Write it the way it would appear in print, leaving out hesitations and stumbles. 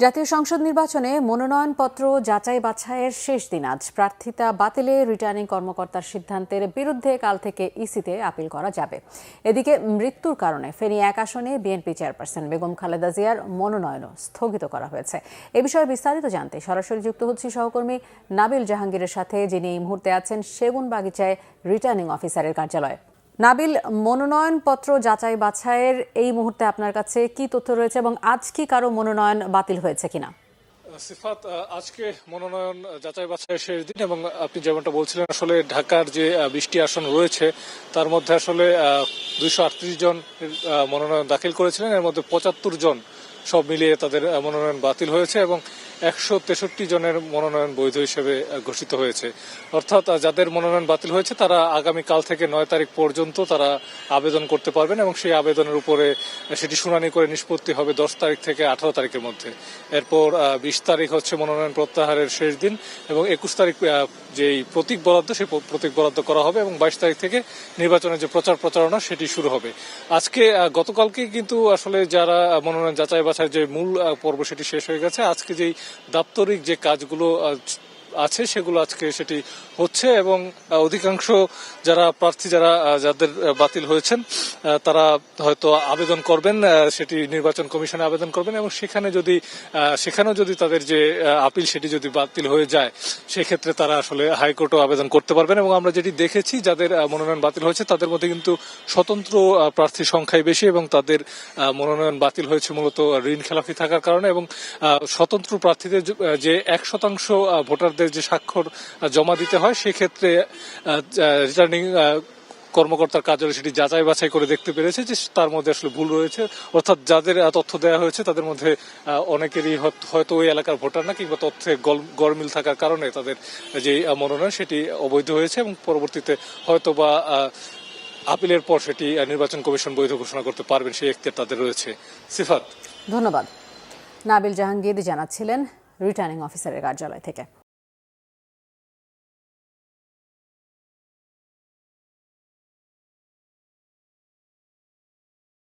জাতীয় সংসদ নির্বাচনে মনোনয়নপত্র যাচাই বাছাইয়ের শেষ দিন আজ। প্রার্থিতা বাতিলে রিটার্নিং কর্মকর্তার সিদ্ধান্তের বিরুদ্ধে কাল থেকে ইসিতে আপিল করা যাবে। এদিকে মৃত্যুর কারণে ফেনী 1 আসনে বিএনপি চেয়ারপারসন বেগম খালেদা জিয়ার মনোনয়নও স্থগিত করা হয়েছে। এ বিষয়ে বিস্তারিত জানতে সরাসরি যুক্ত হচ্ছি সহকর্মী নাবিল জাহাঙ্গীরের সাথে, যিনি এই মুহূর্তে আছেন সেগুনবাগিচায় রিটার্নিং অফিসারের কার্যালয়ে। নাবিল, মনোনয়নপত্র যাচাই বাছাইয়ের এই মুহূর্তে আপনার কাছে কি তথ্য রয়েছে এবং আজ কি কারো মনোনয়ন বাতিল হয়েছে কিনা? সিফাত, আজকে মনোনয়ন যাচাই বাছাইয়ের শেষ দিন এবং আপনি যেমনটা বলছিলেন, আসলে ঢাকার যে 20টি আসন রয়েছে তার মধ্যে আসলে 238 জন মনোনয়ন দাখিল করেছিলেন। এর মধ্যে 75 জন সব মিলিয়ে তাদের মনোনয়ন বাতিল হয়েছে এবং 163 জনের মনোনয়ন বৈধ হিসেবে ঘোষিত হয়েছে। অর্থাৎ যাদের মনোনয়ন বাতিল হয়েছে তারা আগামীকাল থেকে 9 তারিখ পর্যন্ত তারা আবেদন করতে পারবেন এবং সেই আবেদনের উপরে সেটি শুনানি করে নিষ্পত্তি হবে 10 তারিখ থেকে 18 তারিখের মধ্যে। এরপর 20 তারিখ হচ্ছে মনোনয়ন প্রত্যাহারের শেষ দিন এবং 21 তারিখ যেই প্রতীক বরাদ্দ সেই প্রতীক বরাদ্দ করা হবে এবং 22 তারিখ থেকে নির্বাচনের যে প্রচারণা সেটি শুরু হবে। আজকে গতকালকে কিন্তু আসলে যারা মনোনয়ন যাচাই বাছাই যে মূল পর্ব সেটি শেষ হয়ে গেছে। আজকে যেই দাপ্তরিক যে কাজগুলো আছে সেগুলো আজকে সেটি হচ্ছে এবং অধিকাংশ প্রার্থী যাদের বাতিল হয়েছেন তারা হয়তো আবেদন করবেন, সেটি নির্বাচন কমিশনে আবেদন করবেন এবং সেখানেও যদি তাদের যে আপিল সেটি যদি বাতিল হয়ে যায় সেক্ষেত্রে তারা আসলে হাইকোর্টও আবেদন করতে পারবেন। এবং আমরা যেটি দেখেছি যাদের মনোনয়ন বাতিল হয়েছে তাদের মধ্যে কিন্তু স্বতন্ত্র প্রার্থীর সংখ্যাই বেশি এবং তাদের মনোনয়ন বাতিল হয়েছে মূলত ঋণ খেলাপি থাকার কারণে। এবং স্বতন্ত্র প্রার্থীদের যে 1% ভোটারদের যে স্বাক্ষর জমা দিতে হয় সেক্ষেত্রে রিটার্নিং কর্মকর্তার কার্যালয় সেটি যাচাই বাছাই করে দেখতে পেরেছে যে তার মধ্যে আসলে ভুল রয়েছে। অর্থাৎ যাদের তথ্য দেওয়া হয়েছে তাদের মধ্যে অনেকেরই হয়তো ওই এলাকার ভোটার না, কিংবা তথ্যে গরমিল থাকার কারণে তাদের যে মনোনয়ন সেটি অবৈধ হয়েছে এবং পরবর্তীতে হয়তো বা আপিলের পর সেটি নির্বাচন কমিশন বৈধ ঘোষণা করতে পারবেন, সেই এখতিয়ার তাদের রয়েছে। সিফাত, ধন্যবাদ। নাবিল জাহাঙ্গীর জানাচ্ছিলেন রিটার্নিং অফিসারের কার্যালয় থেকে।